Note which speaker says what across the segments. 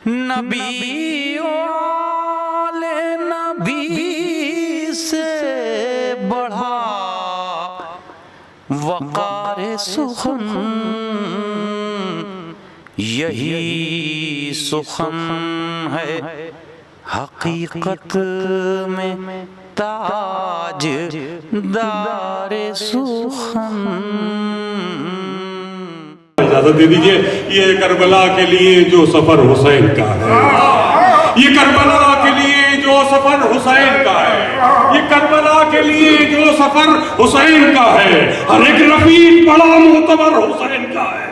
Speaker 1: نبی والے نبی سے بڑھا وقار سخن، یہی سخن ہے حقیقت میں تاج دار سخن۔
Speaker 2: اجازت دے دیجئے، یہ کربلا کے لیے جو سفر حسین کا ہے، یہ کربلا کے لیے جو سفر حسین کا ہے، یہ کربلا کے لیے جو سفر حسین کا ہے، ہر ایک رفیق بڑا معتبر حسین کا ہے،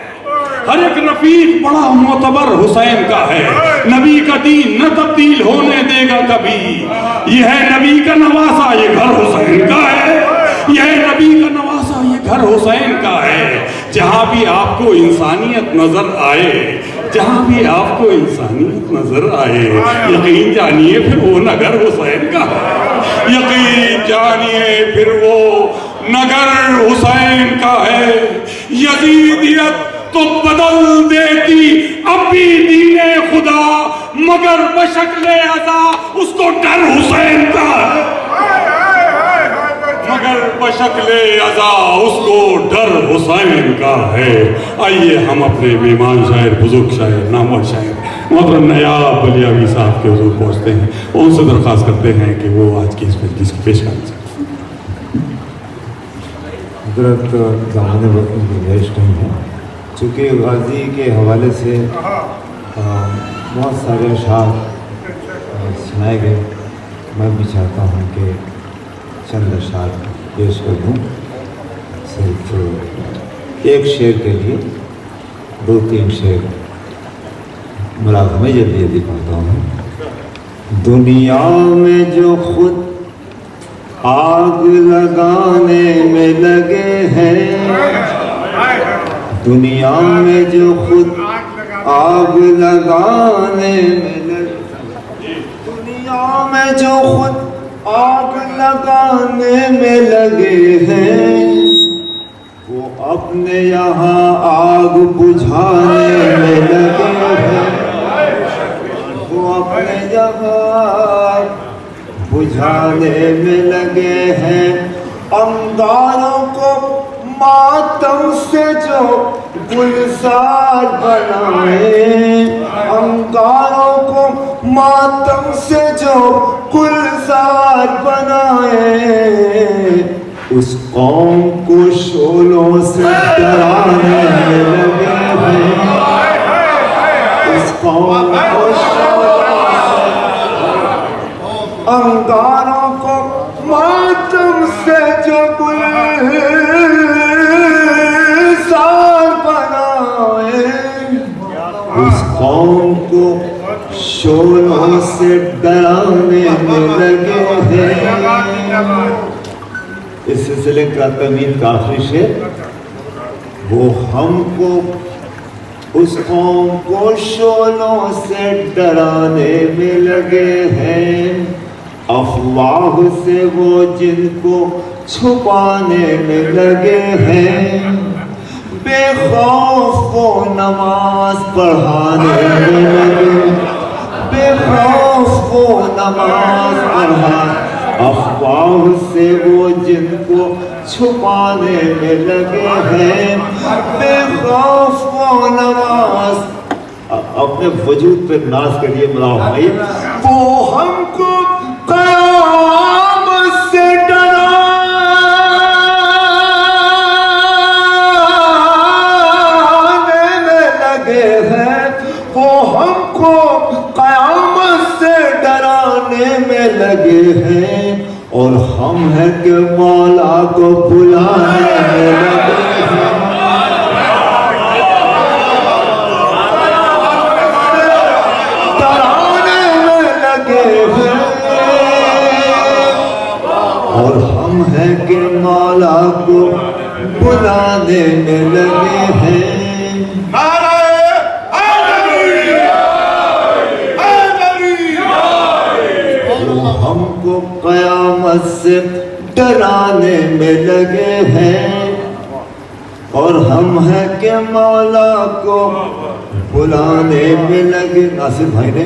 Speaker 2: ہر ایک رفیق بڑا معتبر حسین کا ہے۔ نبی کا دین نہ تبدیل ہونے دے گا کبھی، یہ ہے نبی کا نواسا، یہ گھر حسین کا ہے، یہ ہے نبی کا نواسا، یہ گھر حسین کا ہے۔ جہاں بھی آپ کو انسانیت نظر آئے، جہاں بھی آپ کو انسانیت نظر آئے، یقین جانیے پھر وہ نگر حسین کا ہے، یقین جانیے پھر وہ نگر حسین کا ہے۔ یزیدیت تو بدل دیتی اب بھی دین خدا، مگر بشکل عزا اس کو ڈر حسین کا ہے، مگر بشکل عزا اس کو ڈر حسین کا ہے۔ آئیے ہم اپنے مہمان شاعر، بزرگ شاعر، نامور شاعر محترم نایاب بلیاوی صاحب کے حضور پہنچتے ہیں، ان سے درخواست کرتے ہیں کہ وہ آج کی اس مجلس کی پیش کریں۔
Speaker 3: حضرت زمانے وقت میں گنجائش نہیں ہے، چونکہ غازی کے حوالے سے بہت سارے اشعار سنائے گئے، میں بھی چاہتا ہوں کہ چند اشعار پیش کر دوں، صرف ایک شعر کے لیے 2-3 شعر ملازمہ جلدی جلدی پڑھتا ہوں۔ دنیا میں جو خود آگ لگانے میں لگے ہیں، دنیا میں جو خود آگ لگانے میں لگے، دنیا میں جو خود آگ لگانے میں لگے ہیں، وہ اپنے یہاں آگ بجھانے میں لگے ہیں، وہ اپنے یہاں آگ بجھانے میں لگے ہیں۔ انگاروں کو ماتم سے جو گلزار بنائے، انگاروں کو ماتم سے جو گلزار بنائے، اس قوم کو شعلوں سے ڈرانے میں لگے ہیں، اس قوم کو انگاروں کو ماتم سے جو گلزار بنائے، اس قوم کو شعلوں سے ڈرانے میں لگے ہیں۔ اس سلسلے کا تمہید کا آخری شعر، وہ ہم کو اس قوم کو شعلوں سے ڈرانے میں لگے ہیں، افواہ سے وہ جن کو چھپانے میں لگے ہیں، بے خوف وہ نماز پڑھانے میں لگے، بے خوف وہ نماز پڑھانے، افواہ سے وہ جن کو چھپانے میں لگے ہیں، بے خوف وہ نماز۔ اپنے وجود پہ ناز کریے ملاؤ بھائی۔ وہ ہم کو قیامت سے ڈرانے میں لگے ہیں، وہ ہم کو قیامت سے ڈرانے میں لگے ہیں، اور ہم ہیں کہ مولا کو بلانے میں لگے ہیں، ڈرانے میں لگے ہیں، اور ہم ہیں کہ مولا کو بلانے میں لگے ہیں۔ وہ ہم کو قیامت سے ڈرانے میں لگے ہیں، اور ہم ہیں کہ مولا کو بلانے میں لگے. ناصر بھائی نے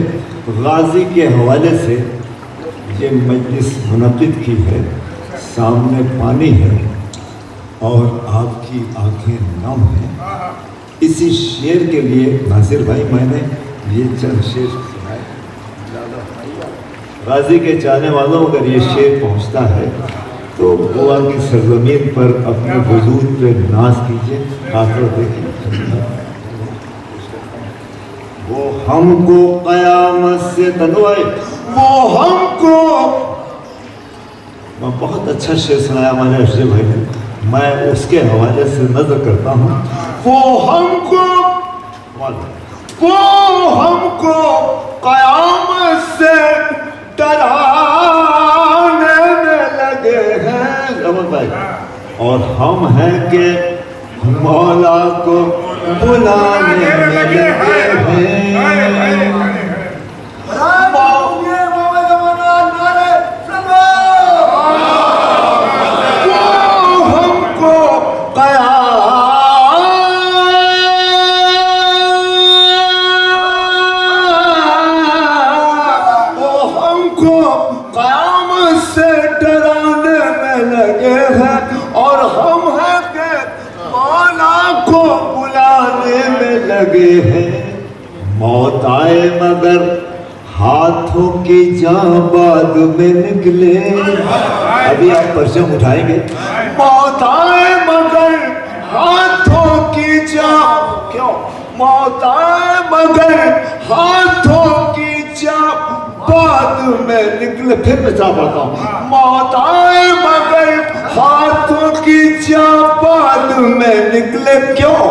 Speaker 3: غازی کے حوالے سے یہ مجلس منعقد کی ہے. سامنے پانی ہے اور آپ کی آنکھیں نم ہیں. اسی شعر کے لیے ناصر بھائی میں نے یہ چند شعر سنائے. غازی کے چاہنے والوں اگر یہ شعر پہنچتا ہے تو گوا کی سرزمین پر اپنے وجود پہ ناز کیجیے. آخر دیکھیں وہ ہم کو قیامت سے تنوائے. وہ ہم کو بہت اچھا شعر سنایا ہمارے ارشد بھائی نے. میں اس کے حوالے سے نظر کرتا ہوں. وہ ہم کو قیامت سے ڈرانے میں لگے ہیں رحمت بھائی. اور ہم ہیں کہ مولا کو بلانے میں لگے ہیں. موت آئے مگر ہاتھوں کی جاں بعد میں نکلے. ابھی آپ پرچم اٹھائیں گے. موت آئے مگر ہاتھوں کی جاں. کیوں؟ موت آئے مگر ہاتھوں کی جاں بعد میں نکلے. پھر میں چاہ پڑھتا ہوں. موت آئے مگر ہاتھوں کی جاں بعد میں نکلے. کیوں؟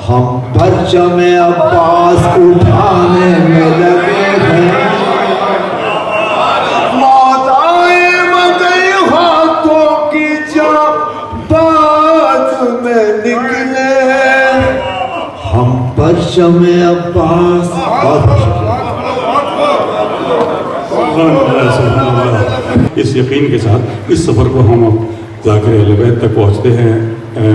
Speaker 3: ہم پرچم عباس اٹھانے میں لگے ہیں. موت آئے مگر ہاتھوں کی جاں بعد میں نکلے. ہم پرچم عباس.
Speaker 2: اس یقین کے ساتھ اس سفر کو ہم اب ذاکر اہل بیت تک پہنچتے ہیں.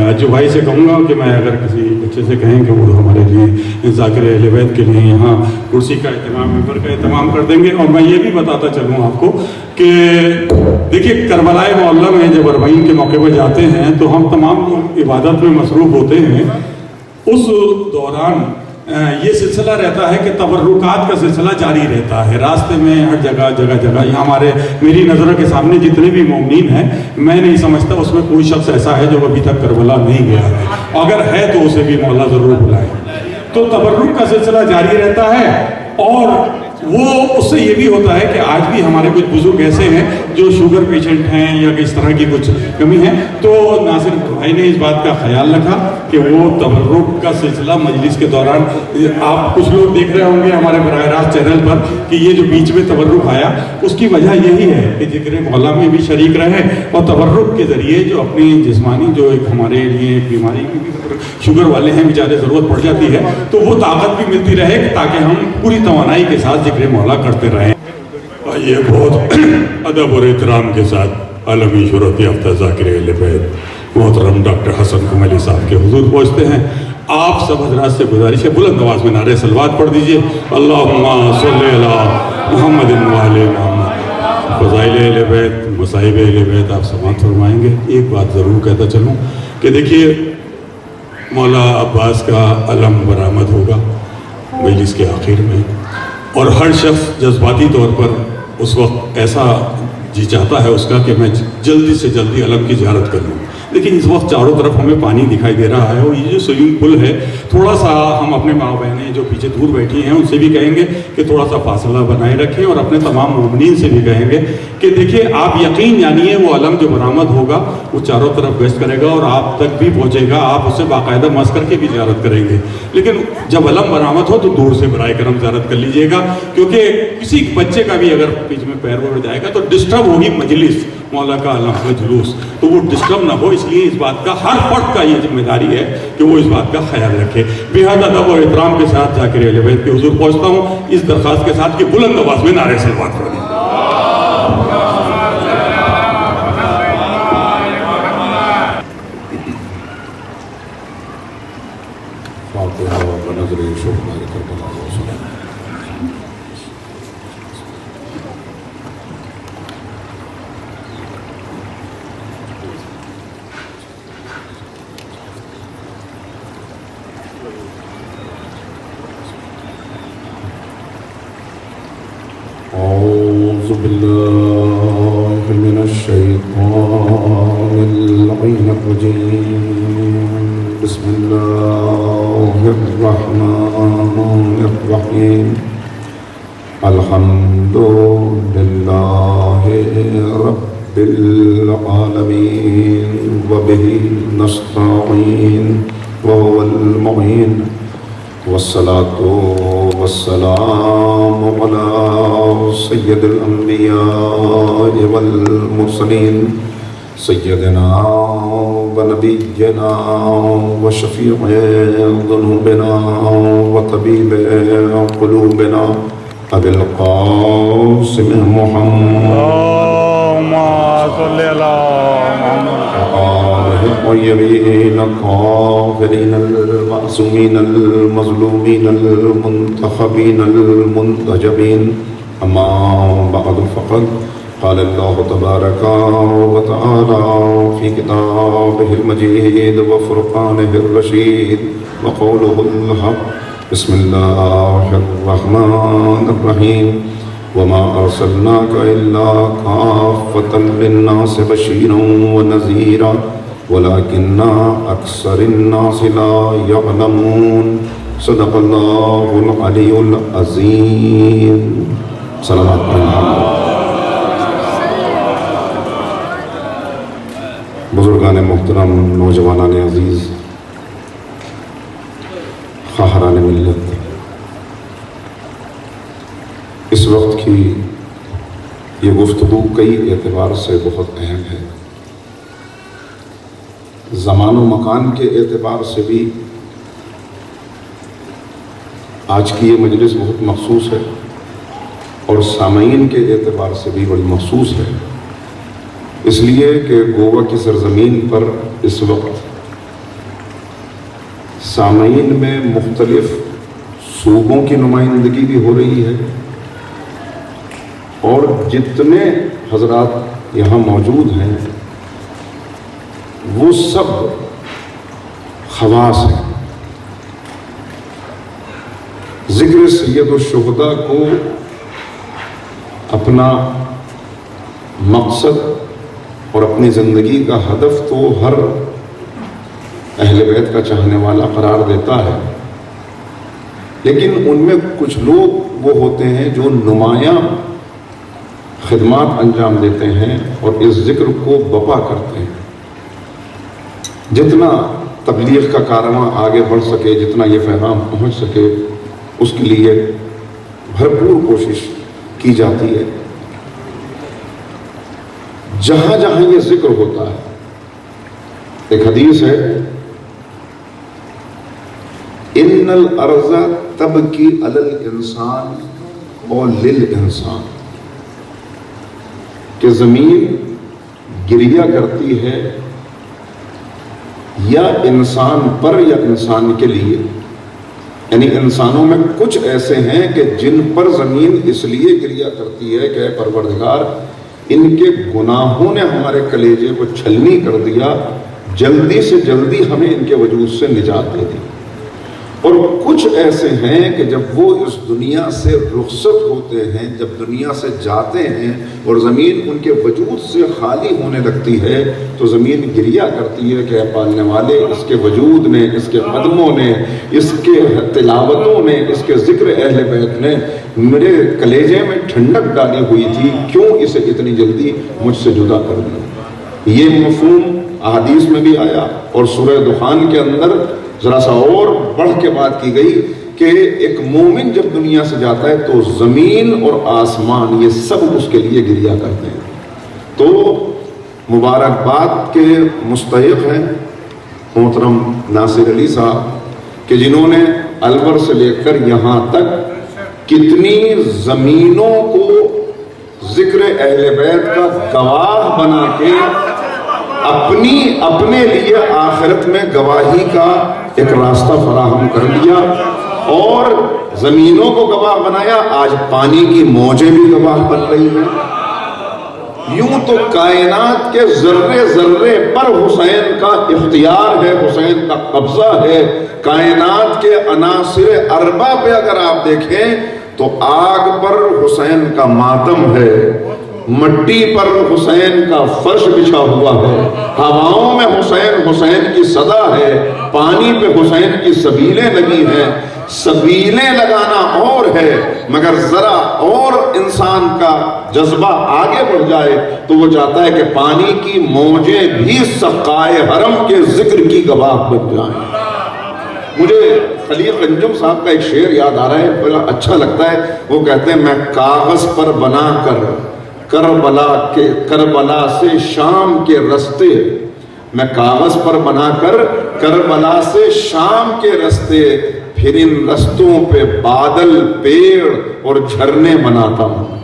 Speaker 2: عجیب بھائی سے کہوں گا کہ میں اگر کسی بچے سے کہیں کہ وہ ہمارے لیے ذاکر اہل بیت کے لیے یہاں کرسی کا اہتمام ممبر کا اہتمام کر دیں گے. اور میں یہ بھی بتاتا چلوں آپ کو کہ دیکھیے کربلائے معلیٰ میں جب اربعین کے موقع پہ جاتے ہیں تو ہم تمام لوگ عبادت میں مصروف ہوتے ہیں. اس دوران یہ سلسلہ رہتا ہے کہ تبرکات کا سلسلہ جاری رہتا ہے. راستے میں ہر جگہ جگہ یہاں میری نظروں کے سامنے جتنے بھی مومنین ہیں میں نہیں سمجھتا اس میں کوئی شخص ایسا ہے جو ابھی تک کربلا نہیں گیا ہے. اگر ہے تو اسے بھی مولا ضرور بلائے. تو تبرک کا سلسلہ جاری رہتا ہے. اور وہ اس سے یہ بھی ہوتا ہے کہ آج بھی ہمارے کچھ بزرگ ایسے ہیں جو شوگر پیشنٹ ہیں یا اس طرح کی کچھ کمی ہے. تو ناصر بھائی نے اس بات کا خیال رکھا کہ وہ تبرک کا سلسلہ مجلس کے دوران آپ کچھ لوگ دیکھ رہے ہوں گے ہمارے براہ راست چینل پر کہ یہ جو بیچ میں تبرک آیا اس کی وجہ یہی ہے کہ ذکر مولا میں بھی شریک رہے اور تبرک کے ذریعے جو اپنی جسمانی جو ایک ہمارے لیے ایک بیماری کی شوگر والے ہیں بیچارے ضرورت پڑ جاتی ہے تو وہ طاقت بھی ملتی رہے تاکہ ہم پوری توانائی کے ساتھ ذکر مولا کرتے رہیں. یہ بہت ادب اور احترام کے ساتھ عالمی شہرت یافتہ ذاکر اہل بیت محترم ڈاکٹر حسن کملی صاحب کے حضور پہنچتے ہیں. آپ سب حضرات سے گزارش ہے بلند آواز میں نعرہ صلوات پڑھ دیجئے. اللہم صلی علی محمد و علی محمد. فضائل اہل بیت مصائب اہل بیت آپ سماعت فرمائیں گے. ایک بات ضرور کہتا چلوں کہ دیکھیے مولا عباس کا علم برآمد ہوگا مجلس کے آخر میں اور ہر شخص جذباتی طور پر اس وقت ایسا جی چاہتا ہے اس کا کہ میں جلدی سے جلدی علم کی زیارت کر لوں. لیکن اس وقت چاروں طرف ہمیں پانی دکھائی دے رہا ہے اور یہ جو سوئمنگ پول ہے تھوڑا سا ہم اپنے ماں بہنیں جو پیچھے دور بیٹھی ہیں ان سے بھی کہیں گے کہ تھوڑا سا فاصلہ بنائے رکھیں اور اپنے تمام مومنین سے بھی کہیں گے کہ دیکھیں آپ یقین جانیے وہ علم جو برآمد ہوگا وہ چاروں طرف گشت کرے گا اور آپ تک بھی پہنچے گا. آپ اسے باقاعدہ مس کر کے بھی زیارت کریں گے. لیکن جب علم برآمد ہو تو دور سے برائے کرم زیارت کر لیجئے گا کیونکہ کسی بچے کا بھی اگر بیچ میں پیر وڑ جائے گا تو ڈسٹرب ہوگی مجلس مولا کا علم کا جلوس تو وہ ڈسٹرب نہ ہو. اس لیے اس بات کا ہر فرد کا یہ ذمہ داری ہے کہ وہ اس بات کا خیال رکھے. بہت ادب اور احترام کے ساتھ ذاکر اہل بیت کے حضور پہنچتا ہوں اس درخواست کے ساتھ کہ بلند آواز میں نعرہ صلوات پڑھیں. فاتحہ و نظر شوق
Speaker 4: بالله من الشيطان اللعين الرجيم بسم الله الرحمن الرحيم الحمد لله رب العالمين وبه نستعين وهو المعين والصلاة والسلام على سيد الأنبياء والمرسلين سيدنا ونبينا وشفيع ذنوبنا وطبيب قلوبنا أبي القاسم محمد
Speaker 2: اللهم صل على محمد
Speaker 4: آله الطيبين الطاهرين المعصومين المظلومين المنتخبين المنتجبين أما بعد فقد قال الله تبارك وتعالى في كتابه المجيد وفرقانه الرشيد وقوله الحق بسم الله الرحمن الرحيم وما أرسلناك إلا كافة للناس بشيرا ونذيرا ولكن أكثر الناس لا يعلمون صدق الله العلي العظيم صلوات اللہ بزرگان محترم نوجوانان عزیز خواہران ملت اس وقت کی یہ گفتگو کئی اعتبار سے بہت اہم ہے زمان و مکان کے اعتبار سے بھی آج کی یہ مجلس بہت مخصوص ہے اور سامعین کے اعتبار سے بھی بڑی مخصوص ہے اس لیے کہ گوا کی سرزمین پر اس وقت سامعین میں مختلف صوبوں کی نمائندگی بھی ہو رہی ہے اور جتنے حضرات یہاں موجود ہیں وہ سب خواص ہیں ذکر سید الشہداء کو اپنا مقصد اور اپنی زندگی کا ہدف تو ہر اہل بیت کا چاہنے والا قرار دیتا ہے لیکن ان میں کچھ لوگ وہ ہوتے ہیں جو نمایاں خدمات انجام دیتے ہیں اور اس ذکر کو بپا کرتے ہیں جتنا تبلیغ کا کارواں آگے بڑھ سکے جتنا یہ پیغام پہنچ سکے اس کے لیے بھرپور کوشش کی جاتی ہے جہاں جہاں یہ ذکر ہوتا ہے ایک حدیث ہے ان الارض تبکی علی الانسان اور للانسان کہ زمین گریہ کرتی ہے یا انسان پر یا انسان کے لیے یعنی انسانوں میں کچھ ایسے ہیں کہ جن پر زمین اس لیے گریہ کرتی ہے کہ اے پروردگار ان کے گناہوں نے ہمارے کلیجے کو چھلنی کر دیا جلدی سے جلدی ہمیں ان کے وجود سے نجات دے دی اور کچھ ایسے ہیں کہ جب وہ اس دنیا سے رخصت ہوتے ہیں جب دنیا سے جاتے ہیں اور زمین ان کے وجود سے خالی ہونے لگتی ہے تو زمین گریہ کرتی ہے کہ اے پالنے والے اس کے وجود نے اس کے قدموں نے اس کے تلاوتوں نے اس کے ذکر اہل بیت نے میرے کلیجے میں ٹھنڈک ڈالی ہوئی تھی کیوں اسے اتنی جلدی مجھ سے جدا کر دیا یہ مفہوم احادیث میں بھی آیا اور سورہ دخان کے اندر ذرا سا اور بڑھ کے بات کی گئی کہ ایک مومن جب دنیا سے جاتا ہے تو زمین اور آسمان یہ سب اس کے لیے گریہ کرتے ہیں تو مبارکباد کے مستحق ہیں محترم ناصر علی صاحب کہ جنہوں نے الور سے لے کر یہاں تک کتنی زمینوں کو ذکر اہل بیت کا گواہ بنا کے اپنے لیے آخرت میں گواہی کا ایک راستہ فراہم کر دیا اور زمینوں کو گواہ بنایا آج پانی کی موجیں بھی گواہ بن رہی ہیں یوں تو کائنات کے ذرے ذرے پر حسین کا اختیار ہے حسین کا قبضہ ہے کائنات کے عناصر اربع پہ اگر آپ دیکھیں تو آگ پر حسین کا ماتم ہے، مٹی پر حسین کا فرش بچھا ہوا ہے، ہواؤں میں حسین حسین کی صدا ہے، پانی پہ حسین کی سبیلیں لگی ہیں۔ سبیلیں لگانا اور ہے، مگر ذرا اور انسان کا جذبہ آگے بڑھ جائے تو وہ چاہتا ہے کہ پانی کی موجیں بھی سقائے حرم کے ذکر کی گواہ بن جائیں۔ مجھے خلیق انجم صاحب کا ایک شعر یاد آ رہا ہے، بڑا اچھا لگتا ہے۔ وہ کہتے ہیں میں کاغذ پر بنا کر کربلا سے شام کے رستے، میں کاغذ پر بنا کر کربلا سے شام کے رستے، پھر ان رستوں پہ بادل، پیڑ اور جھرنے بناتا ہوں۔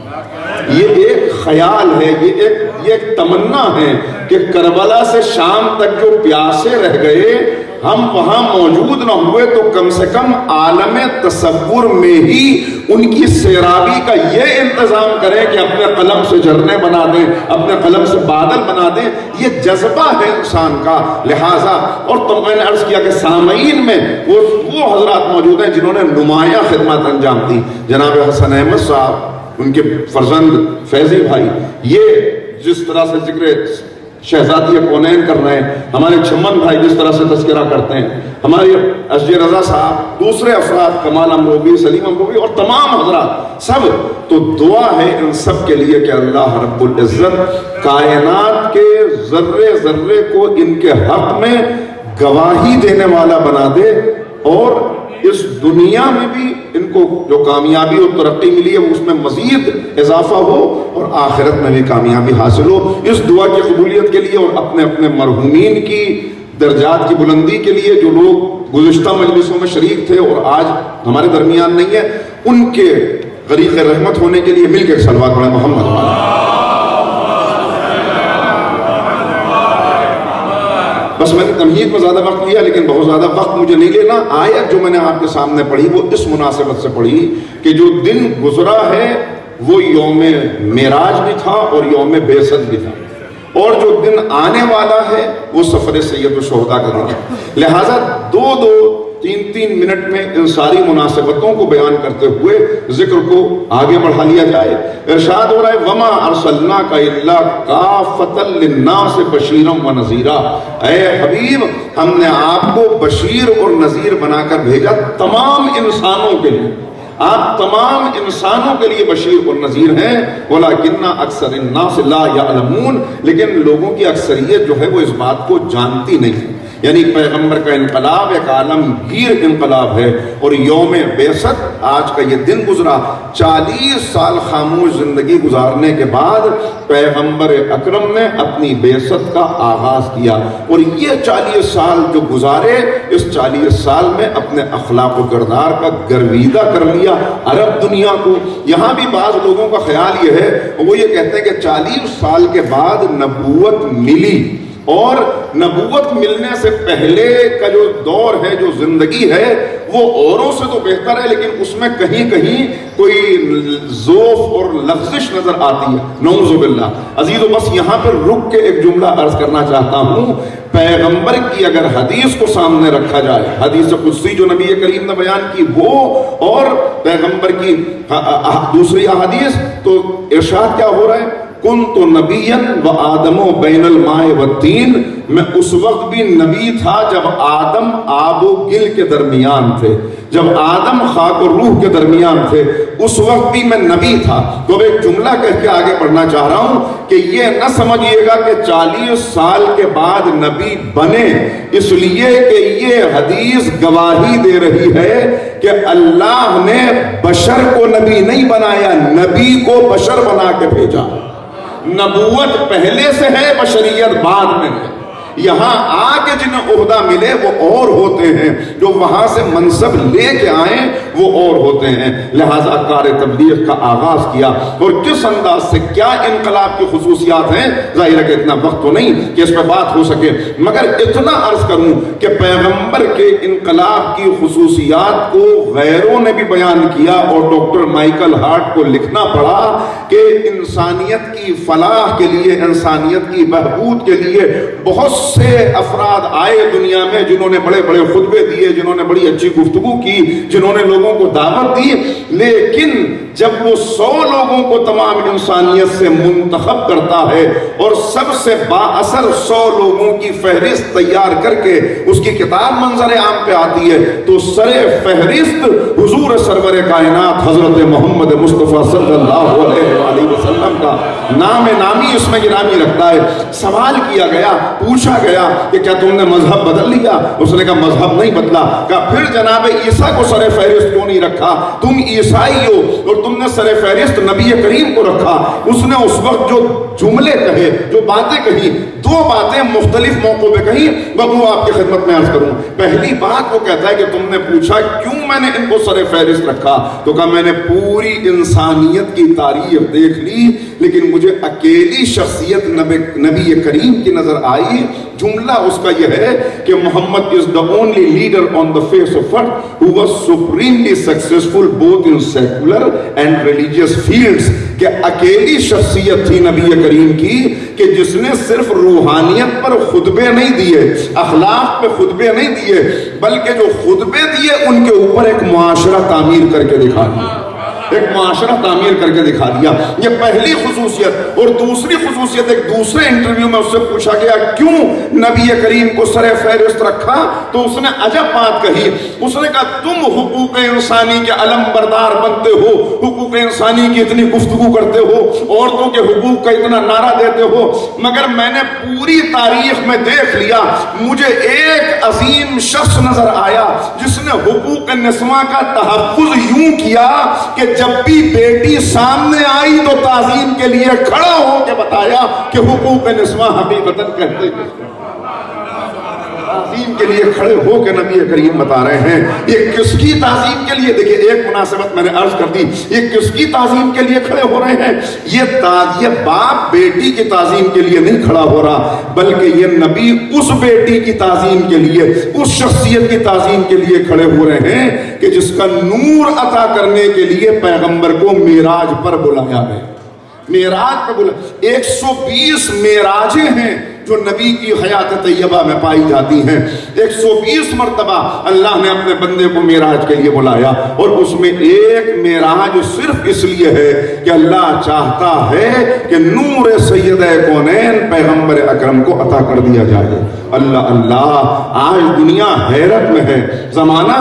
Speaker 4: یہ ایک خیال ہے، یہ ایک تمنا ہے کہ کربلا سے شام تک جو پیاسے رہ گئے ہم وہاں موجود نہ ہوئے تو کم سے کم عالم تصور میں ہی ان کی سیرابی کا یہ انتظام کریں کہ اپنے قلم سے جھرنے بنا دیں، اپنے قلم سے بادل بنا دیں۔ یہ جذبہ ہے انسان کا۔ لہٰذا اور تو میں نے عرض کیا کہ سامعین میں وہ حضرات موجود ہیں جنہوں نے نمایاں خدمات انجام دی۔ جناب حسن احمد صاحب، ان کے فرزند فیضی بھائی، یہ جس طرح سے ذکر شہزادی کونین کر رہے ہیں، ہمارے چمن بھائی جس طرح سے تذکرہ کرتے ہیں، ہمارے اشجع رضا صاحب، دوسرے افراد کمال امروی، سلیم امروی اور تمام حضرات سب، تو دعا ہے ان سب کے لیے کہ اللہ رب العزت کائنات کے ذرے ذرے کو ان کے حق میں گواہی دینے والا بنا دے، اور اس دنیا میں بھی ان کو جو کامیابی اور ترقی ملی ہے اس میں مزید اضافہ ہو، اور آخرت میں بھی کامیابی حاصل ہو۔ اس دعا کی قبولیت کے لیے اور اپنے اپنے مرحومین کی درجات کی بلندی کے لیے جو لوگ گزشتہ مجلسوں میں شریک تھے اور آج ہمارے درمیان نہیں ہے، ان کے غریق رحمت ہونے کے لیے مل کے صلوات پڑھیں محمد علیہ۔ بس میں نے تمہید میں زیادہ وقت لیا، لیکن بہت زیادہ وقت مجھے نہیں لینا۔ آیت جو میں نے آپ کے سامنے پڑھی وہ اس مناسبت سے پڑھی کہ جو دن گزرا ہے وہ یوم معراج بھی تھا اور یوم بعثت بھی تھا، اور جو دن آنے والا ہے وہ سفر سید الشہداء کا دن ہے۔ لہٰذا دو تین منٹ میں ان ساری مناسبتوں کو بیان کرتے ہوئے ذکر کو آگے بڑھا لیا جائے۔ ارشاد ہو رہا ہے وَمَا أَرْسَلْنَاكَ إِلَّا كَافَّةً لِلنَّاسِ بَشِيرًا وَنَذِيرًا، اے حبیب ہم نے آپ کو بشیر اور نذیر بنا کر بھیجا تمام انسانوں کے لیے، آپ تمام انسانوں کے لیے بشیر اور نذیر ہیں۔ وَلَكِنَّ أَكْثَرَ النَّاسِ لَا يَعْلَمُونَ، لیکن لوگوں کی اکثریت جو ہے وہ اس بات کو جانتی نہیں۔ یعنی پیغمبر کا انقلاب ایک عالمگیر انقلاب ہے، اور یوم بعثت آج کا یہ دن گزرا، 40 سال خاموش زندگی گزارنے کے بعد پیغمبر اکرم نے اپنی بعثت کا آغاز کیا، اور یہ 40 سال جو گزارے، اس 40 سال میں اپنے اخلاق و کردار کا گرویدہ کر لیا عرب دنیا کو۔ یہاں بھی بعض لوگوں کا خیال یہ ہے، وہ یہ کہتے ہیں کہ 40 سال کے بعد نبوت ملی، اور نبوت ملنے سے پہلے کا جو دور ہے، جو زندگی ہے، وہ اوروں سے تو بہتر ہے، لیکن اس میں کہیں کہیں کوئی ذوف اور لغزش نظر آتی ہے، نعوذ باللہ۔ عزیزو بس یہاں پر رک کے ایک جملہ عرض کرنا چاہتا ہوں۔ پیغمبر کی اگر حدیث کو سامنے رکھا جائے، حدیث قدسی جو نبی کریم نے بیان کی وہ، اور پیغمبر کی دوسری احادیث، تو ارشاد کیا ہو رہا ہے؟ کنت نبیا وآدم بین الماء والطین، میں اس وقت بھی نبی تھا جب آدم آب و گل کے درمیان تھے، جب آدم خاک و روح کے درمیان تھے، اس وقت بھی میں نبی تھا۔ تو اب ایک جملہ کہہ کے آگے بڑھنا چاہ رہا ہوں کہ یہ نہ سمجھیے گا کہ 40 سال کے بعد نبی بنے، اس لیے کہ یہ حدیث گواہی دے رہی ہے کہ اللہ نے بشر کو نبی نہیں بنایا، نبی کو بشر بنا کے بھیجا۔ نبوت پہلے سے ہے، بشریت بعد میں ہے۔ یہاں آ کے جنہیں عہدہ ملے وہ اور ہوتے ہیں، جو وہاں سے منصب لے کے آئیں وہ اور ہوتے ہیں۔ لہٰذا کار تبلیغ کا آغاز کیا، اور کس انداز سے کیا انقلاب کی خصوصیات ہیں، ظاہر ہے کہ اتنا وقت تو نہیں کہ اس پہ بات ہو سکے، مگر اتنا عرض کروں کہ پیغمبر کے انقلاب کی خصوصیات کو غیروں نے بھی بیان کیا، اور ڈاکٹر مائیکل ہارٹ کو لکھنا پڑا کہ انسانیت کی فلاح کے لیے، انسانیت کی بہبود کے لیے بہت سے افراد آئے دنیا میں جنہوں نے بڑے بڑے خطبے دیے, جنہوں نے بڑی اچھی گفتگو کی, جنہوں نے لوگوں کو دعوت دی, لیکن جب وہ 100 لوگوں کو تمام انسانیت سے منتخب کرتا ہے اور سب سے با اثر 100 لوگوں کی فہرست تیار کر کے اس کی کتاب منظر عام پہ آتی ہے, تو سر فہرست حضور سرور کائنات حضرت محمد مصطفیٰ صلی اللہ علیہ وآلہ وسلم کا نام نامی اس میں گرامی رکھتا ہے. سوال کیا گیا, پوچھا گیا کہ کیا تم نے مذہب بدل لیا؟ اس نے کہا مذہب نہیں بدلا. کہا پھر جناب عیسیٰ کو سر فہرست کیوں نہیں رکھا؟ تم عیسائی ہو اور تم نے سر فہرست نبی کریم کو رکھا. اس نے اس وقت جو جملے کہے, جو باتیں کہی, 2 باتیں مختلف موقعوں پہ کہی, وہ آپ کی خدمت میں عرض کروں. پہلی بات وہ کہتا ہے کہ تم نے پوچھا کیوں میں نے ان کو سر فہرست رکھا, تو کہا میں نے پوری انسانیت کی تاریخ دیکھ لی لیکن مجھے اکیلی شخصیت نبی کریم کی نظر آئی. جملہ اس کا یہ ہے کہ محمد is the only leader on the face of earth who was supremely successful both in secular and religious fields. کہ اکیلی شخصیت تھی نبی کریم کی کہ جس نے صرف روحانیت پر خطبے نہیں دیے, اخلاق پہ خطبے نہیں دیے, بلکہ جو خطبے دیے ان کے اوپر ایک معاشرہ تعمیر کر کے دکھا دیا, ایک معاشرہ تعمیر کر کے دکھا دیا. یہ پہلی خصوصیت. اور دوسری خصوصیت, ایک دوسرے انٹرویو میں اس سے پوچھا گیا کیوں نبی کریم کو سر فہرست رکھا, تو اس نے عجب بات کہی. اس نے کہا تم حقوق انسانی کے علم بردار بنتے ہو, حقوق انسانی کی اتنی گفتگو کرتے ہو, عورتوں کے حقوق کا اتنا نعرہ دیتے ہو, مگر میں نے پوری تاریخ میں دیکھ لیا مجھے ایک عظیم شخص نظر آیا جس نے حقوق نسواں کا تحفظ یوں کیا کہ جب بھی بیٹی سامنے آئی تو تعظیم کے لیے کھڑا ہو کے بتایا کہ حقوق نسواں حقیقتاً کہتے ہیں. تعظیم کے لیے کھڑے ہو کے نبی کریم بتا رہے ہیں. یہ کس کی تعظیم کے لیے؟ دیکھیں ایک مناسبت میں نے عرض کر دی, یہ کس کی تعظیم کے لیے کھڑے ہو رہے ہیں؟ یہ باپ بیٹی کی تعظیم کے لیے نہیں کھڑا ہو رہا, بلکہ یہ نبی اس بیٹی کی تعظیم کے لیے, اس شخصیت کی تعظیم کے لیے کھڑے ہو رہے ہیں کہ جس کا نور عطا کرنے کے لیے پیغمبر کو معراج پر بلایا گیا. معراج پر بلایا. 120 معراجیں ہیں جو نبی کی حیات طیبہ میں پائی جاتی ہیں. 120 مرتبہ اللہ نے اپنے بندے کو معراج کے لیے بلایا, اور اس میں ایک معراج صرف اس لیے ہے کہ اللہ چاہتا ہے کہ نور سید کونین پیغمبر اکرم کو عطا کر دیا جائے. اللہ اللہ, آج دنیا حیرت میں ہے. زمانہ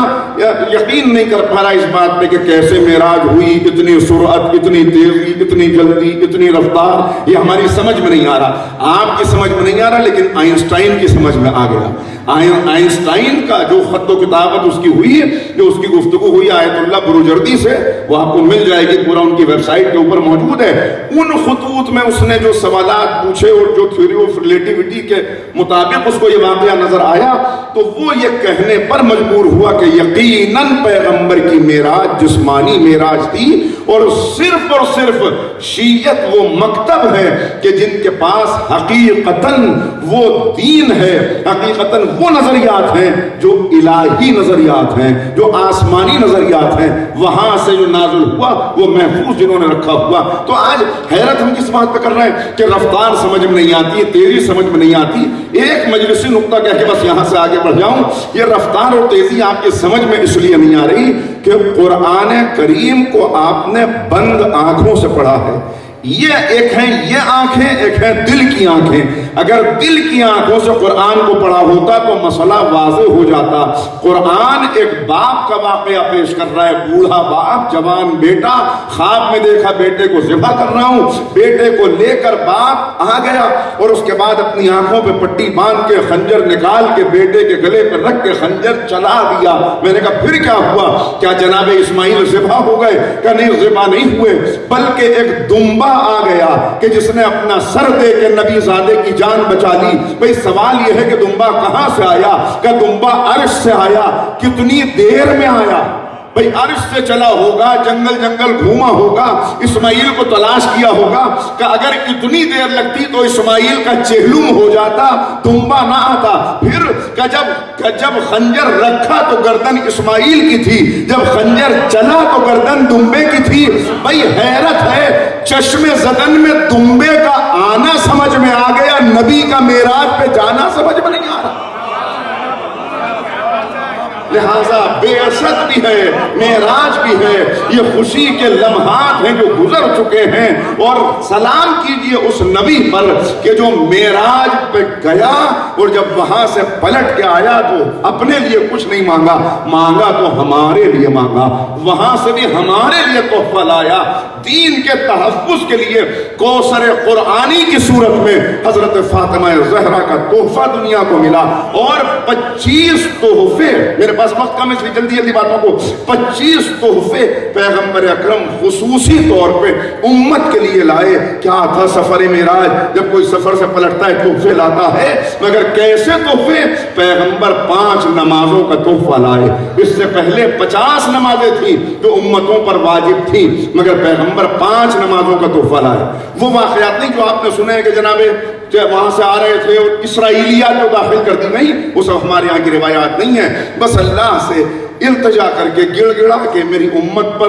Speaker 4: یقین نہیں کر پا رہا اس بات پہ کہ کیسے معراج ہوئی, اتنی سرعت, اتنی تیزی, اتنی جلدی, اتنی رفتار, یہ ہماری سمجھ میں نہیں آ رہا, آپ کی سمجھ میں نہیں آ رہا, لیکن آئنسٹائن کی سمجھ میں آ گیا. آئنسٹائن کا جو خط و کتابت اس کی ہوئی, جو اس کی گفتگو ہوئی آیت اللہ بروجردی سے, وہ آپ کو مل جائے گی, پورا ان کی ویب سائٹ کے اوپر موجود ہے. ان خطوط میں اس نے جو سوالات پوچھے اور جو تھیوری آف ریلیٹیوٹی کے مطابق اس کو یہ واقعہ نظر آیا, تو وہ یہ کہنے پر مجبور ہوا کہ یقیناً پیغمبر کی معراج جسمانی معراج تھی, اور صرف شیعت وہ مکتب ہے کہ جن کے پاس حقیقتاً وہ دین ہے, حقیقتاً وہ نظریات ہیں جو الہی نظریات ہیں, جو آسمانی نظریات ہیں, وہاں سے جو نازل ہوا وہ محفوظ جنہوں نے رکھا ہوا. تو آج حیرت ہم کس بات پہ کر رہے ہیں کہ رفتار سمجھ میں نہیں آتی, تیزی سمجھ میں نہیں آتی. ایک مجلسی نقطہ کہہ کے بس یہاں سے آگے بڑھ جاؤں. یہ رفتار اور تیزی آپ کی سمجھ میں اس لیے نہیں آ رہی کہ قرآن کریم کو آپ نے بند آنکھوں سے پڑھا ہے. یہ ایک ہے یہ آنکھیں, ایک ہے دل کی آنکھیں. اگر دل کی آنکھوں سے قرآن کو پڑھا ہوتا تو مسئلہ واضح ہو جاتا. قرآن ایک باپ کا واقعہ پیش کر رہا ہے, بوڑھا باپ, جوان بیٹا, خواب میں دیکھا بیٹے کو ذبح کر رہا ہوں, بیٹے کو لے کر باپ آ گیا اور اس کے بعد اپنی آنکھوں پہ پٹی باندھ کے خنجر نکال کے بیٹے کے گلے پہ رکھ کے خنجر چلا دیا. میں نے کہا پھر کیا ہوا؟ کیا جناب اسماعیل ذبح ہو گئے؟ کہ نہیں, ذبح نہیں ہوئے, بلکہ ایک دمبا آ گیا کہ جس نے اپنا سر دے کے نبی زادے کی جان بچا لی. بھئی سوال یہ ہے کہ دمبا کہاں سے آیا؟ کہ دمبا عرش سے آیا. کتنی دیر میں آیا؟ بھئی عرش سے چلا ہوگا, جنگل گھوما ہوگا, اسماعیل کو تلاش کیا ہوگا. کہ اگر اتنی دیر لگتی تو اسماعیل کا چہلم ہو جاتا, دمبا نہ آتا. پھر جب خنجر رکھا تو گردن اسماعیل کی تھی, جب خنجر چلا تو گردن دمبے کی تھی. بھئی حیرت ہے, چشم زدن میں دمبے کا آنا سمجھ میں آ گیا, نبی کا معراج پہ جانا سمجھ میں نہیں آ رہا؟ لہذا بعثت بھی ہے، معراج بھی ہے، یہ خوشی کے لمحات ہیں جو گزر چکے ہیں، اور سلام کیجئے اس نبی پر کہ جو معراج پہ گیا اور جب وہاں سے پلٹ کے آیا تو اپنے لیے کچھ نہیں مانگا تو ہمارے لیے مانگا، وہاں سے بھی ہمارے لیے تحفہ لایا، دین کے تحفظ کے لیے کوثر قرآنی کی صورت میں حضرت فاطمہ زہرا کا تحفہ دنیا کو ملا، اور 25 تحفے، میرے پاس وقت کم ہے اس لیے جلدی باتوں کو، 25 تحفے پیغمبر اکرم خصوصی طور پہ امت کے لیے لائے۔ کیا تھا سفر معراج؟ جب کوئی سفر سے پلٹتا ہے تحفے لاتا ہے، مگر کیسے تحفے؟ پیغمبر 5 نمازوں کا تحفہ لائے۔ اس سے پہلے 50 نمازیں تھیں جو امتوں پر واجب تھیں، مگر پیغمبر 5 نمازوں کا تحفہ لائے۔ وہ واقعات نہیں جو آپ نے سنے کہ جناب وہاں سے آ رہے تھے اور اسرائیلیات جو داخل کر دی، نہیں، وہ سب ہمارے یہاں کی روایات نہیں ہیں۔ بس اللہ سے التجا کر کے گڑ گڑا کہ میری امت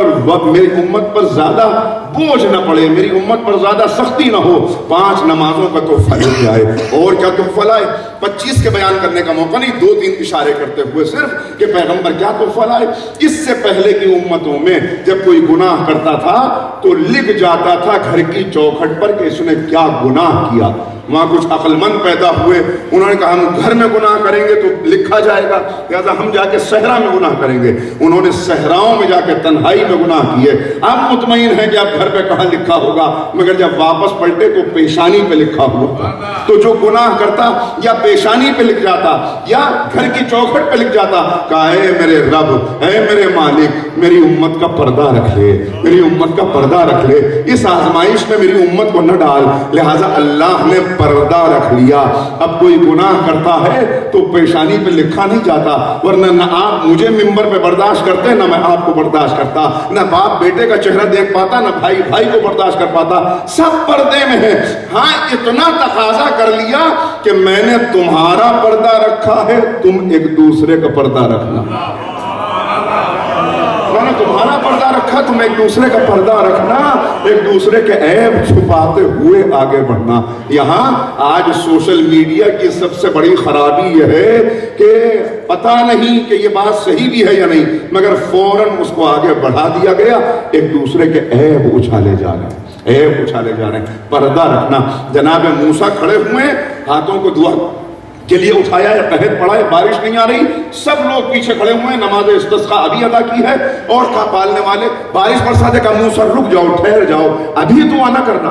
Speaker 4: پر زیادہ بوجھ نہ پڑے، میری امت پر زیادہ سختی نہ ہو، 5 نمازوں کا تحفہ لے کے آئے۔ اور کیا تحفہ لائے؟ 25 کے بیان کرنے کا موقع نہیں، 2-3 اشارے کرتے ہوئے صرف کہ پیغمبر کیا تحفہ لائے۔ اس سے پہلے کی امتوں میں جب کوئی گناہ کرتا تھا تو لکھ جاتا تھا گھر کی چوکھٹ پر کہ اس نے کیا گناہ کیا۔ وہاں کچھ عقل مند پیدا ہوئے، انہوں نے کہا ہم گھر میں گناہ کریں گے تو لکھا جائے گا، لہٰذا ہم جا کے صحرا میں گناہ کریں گے۔ انہوں نے صحراؤں میں جا کے تنہائی میں گناہ کیے۔ اب مطمئن ہے کہ اب گھر پہ کہاں لکھا ہوگا، مگر جب واپس پلٹے تو پیشانی پہ لکھا ہوا۔ تو جو گناہ کرتا یا پیشانی پہ لکھ جاتا یا گھر کی چوکھٹ پہ لکھ جاتا، کہا اے میرے رب، اے میرے مالک، میری امت کا پردہ رکھ لے، میری امت کا پردہ رکھ لے، اس آزمائش میں میری امت کو نہ ڈال۔ لہٰذا اللہ نے پردہ رکھ لیا۔ اب کوئی گناہ کرتا ہے تو پیشانی پہ لکھا نہیں جاتا، ورنہ نہ آپ مجھے ممبر پہ برداشت کرتے، نہ میں آپ کو برداشت کرتا، نہ باپ بیٹے کا چہرہ دیکھ پاتا، نہ بھائی بھائی کو برداشت کر پاتا، سب پردے میں ہے۔ ہاں اتنا تقاضا کر لیا کہ میں نے تمہارا پردہ رکھا ہے، تم ایک دوسرے کا پردہ رکھنا۔ میں نے تمہارا پردہ رکھا، تم ایک دوسرے کا پردہ رکھنا، ایک دوسرے کے عیب چھپاتے ہوئے آگے بڑھنا۔ یہاں آج سوشل میڈیا کی سب سے بڑی خرابی یہ ہے کہ پتہ نہیں کہ یہ بات صحیح بھی ہے یا نہیں، مگر فوراً اس کو آگے بڑھا دیا گیا، ایک دوسرے کے عیب اچھالے جا رہے ہیں، عیب اچھالے جا رہے ہیں۔ پردہ رکھنا۔ جناب موسیٰ کھڑے ہوئے، ہاتھوں کو دعا کے لیے اٹھایا ہے، قحط پڑا ہے، بارش نہیں آ رہی، سب لوگ پیچھے کھڑے ہوئے ہیں، نماز استسقاء ابھی ادا کی ہے، اور کہا پالنے والے بارش برسا دے، کہا موسیٰ رک جاؤ، ٹھہر جاؤ، ابھی دعا نہ کرنا،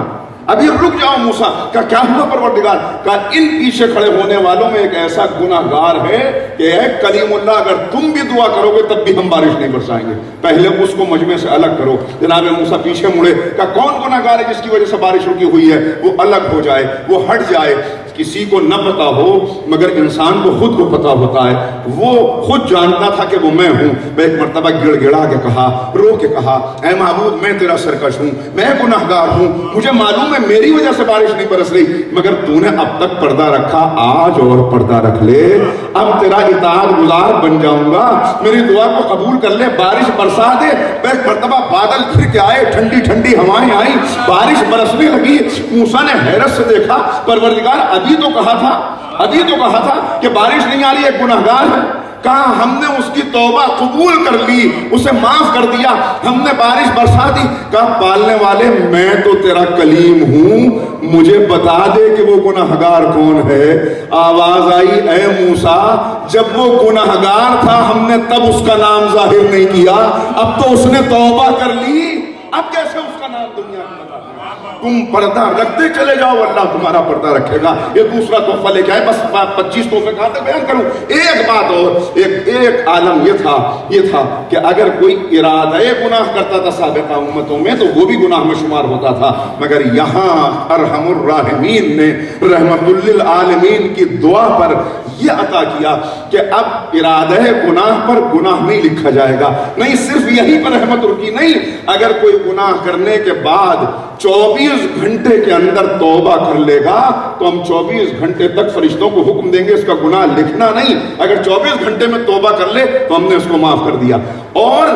Speaker 4: ابھی رک جاؤ موسیٰ۔ کہا ہوا پروردگار؟ کہا ان پیچھے کھڑے ہونے والوں میں ایک ایسا گناہگار ہے کہ اے کلیم اللہ، اگر تم بھی دعا کرو گے تب بھی ہم بارش نہیں برسائیں گے، پہلے اس کو مجمع سے الگ کرو۔ جناب موسیٰ پیچھے مڑے، کہا کون گناہگار ہے جس کی وجہ سے بارش رکی ہوئی ہے؟ وہ الگ ہو جائے، وہ ہٹ جائے۔ کسی کو نہ پتا ہو مگر انسان کو خود کو پتا ہوتا ہے، وہ خود جانتا تھا کہ وہ میں ہوں۔ میں ایک مرتبہ گڑ گڑا کے کہا، رو کے کہا، اے معبود میں تیرا سرکش ہوں، میں گناہگار ہوں، مجھے معلوم ہے میری وجہ سے بارش نہیں برس رہی، مگر تو نے اب تک پردہ رکھا، آج اور پردہ رکھ لے، اب تیرا اطاعت گزار بن جاؤں گا، میری دعا کو قبول کر لے، بارش برسا دے۔ ایک مرتبہ بادل پھر کے آئے، ٹھنڈی ٹھنڈی ہوائیں آئی، بارش برسنے لگی۔ موسیٰ نے حیرت سے دیکھا، پروردگار ابھی تو کہا تھا کہ بارش نہیں آ رہی، ایک گناہگار ہے۔ کہا ہم نے اس کی توبہ قبول کر لی، اسے معاف کر دیا، ہم نے بارش برسا دی۔ کہا پالنے والے میں تو تیرا کلیم ہوں، مجھے بتا دے کہ وہ گناہگار کون ہے۔ آواز آئی، اے موسیٰ جب وہ گناہگار تھا ہم نے تب اس کا نام ظاہر نہیں کیا، اب تو اس نے توبہ کر لی، اب کیسے اس کا نام دنیا میں بتا؟ تم پردہ رکھتے چلے جاؤ، اللہ تمہارا پردہ رکھے گا۔ یہ دوسرا تحفہ لے کے آئے، بس 25 تحفے کہاں تک بیان کروں۔ ایک بات اور، ایک عالم یہ تھا کہ اگر کوئی ارادہ گناہ کرتا تھا سابقہ امتوں میں تو وہ بھی گناہ میں شمار ہوتا تھا، مگر یہاں ارحم الراحمین نے رحمت للعالمین کی دعا پر یہ عطا کیا کہ اب ارادہ گناہ پر گناہ نہیں لکھا جائے گا۔ نہیں صرف یہی پر رحمت رکی، نہیں، اگر کوئی گناہ کرنے کے بعد 24 گھنٹے کے اندر توبہ کر لے گا تو ہم 24 گھنٹے تک فرشتوں کو حکم دیں گے اس کا گناہ لکھنا نہیں، اگر 24 گھنٹے میں توبہ کر لے تو ہم نے اس کو معاف کر دیا۔ اور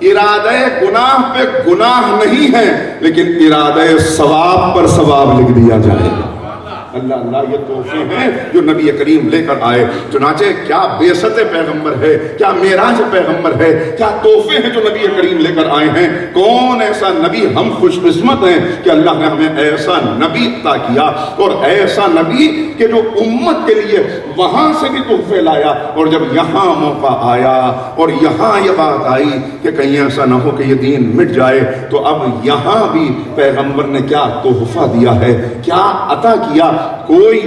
Speaker 4: ارادہ گناہ پہ گناہ نہیں ہے، لیکن ارادہ ثواب پر ثواب لکھ دیا جائے گا۔ اللہ اللہ یہ تحفے ہیں جو نبی کریم لے کر آئے. چنانچہ کیا بعثت پیغمبر ہے, کیا معراج پیغمبر ہے, کیا تحفے ہیں جو نبی کریم لے کر آئے ہیں. کون ایسا نبی, ہم خوش قسمت ہیں کہ اللہ نے ہمیں ایسا نبی عطا کیا, اور ایسا نبی کہ جو امت کے لیے وہاں سے بھی تحفے لایا, اور جب یہاں موقع آیا اور یہاں یہ بات آئی کہ کہیں ایسا نہ ہو کہ یہ دین مٹ جائے, تو اب یہاں بھی پیغمبر نے کیا تحفہ دیا ہے, کیا عطا کیا, کوئی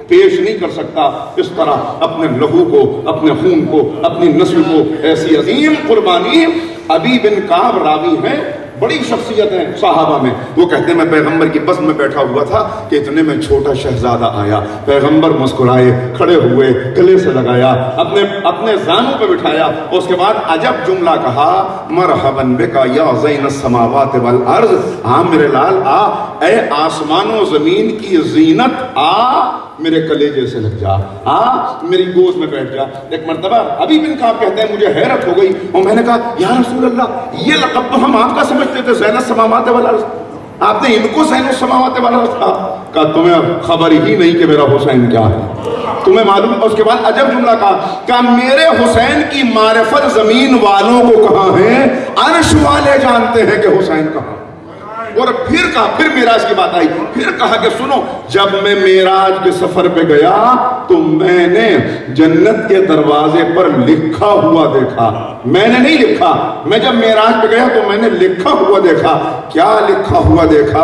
Speaker 4: پیش نہیں کر سکتا اس طرح اپنے لہو کو, اپنے خون کو, اپنی نسل کو ایسی عظیم قربانی. ابی بن کعب راوی ہیں, بڑی شخصیت ہیں صحابہ میں. وہ کہتے ہیں میں پیغمبر کی بس میں بیٹھا ہوا تھا کہ اتنے میں چھوٹا شہزادہ آیا. پیغمبر مسکرائے, کھڑے ہوئے, گلے سے لگایا, اپنے زانوں پہ بٹھایا, اور اس کے بعد عجب جملہ کہا, مرحبا بک یا زین السماوات والارض. میرے لال آ, اے آسمان و زمین کی زینت, آ میرے کلیجے سے لگ جا, آ میری گود میں بیٹھ جا. ایک مرتبہ ابی بن کعب کہتے ہیں مجھے حیرت ہو گئی, اور میں نے کہا یا رسول اللہ, یہ لقب تو ہم آپ کا سمجھتے تھے, زین السماوات والارض, آپ نے ان کو زین السماوات والارض کہا تمہیں خبر ہی نہیں کہ میرا حسین کیا ہے, تمہیں معلوم. اور اس کے بعد عجب جملہ کہا میرے حسین کی معرفت زمین والوں کو کہاں ہے, عرش والے جانتے ہیں کہ حسین کہاں. اور پھر کہا, پھر معراج کی بات آئی, پھر کہا کہ سنو, جب میں معراج کے سفر پہ گیا تو میں نے جنت کے دروازے پر لکھا ہوا دیکھا. میں نے نہیں لکھا, میں جب معراج پہ گیا تو میں نے لکھا ہوا دیکھا. کیا لکھا ہوا دیکھا,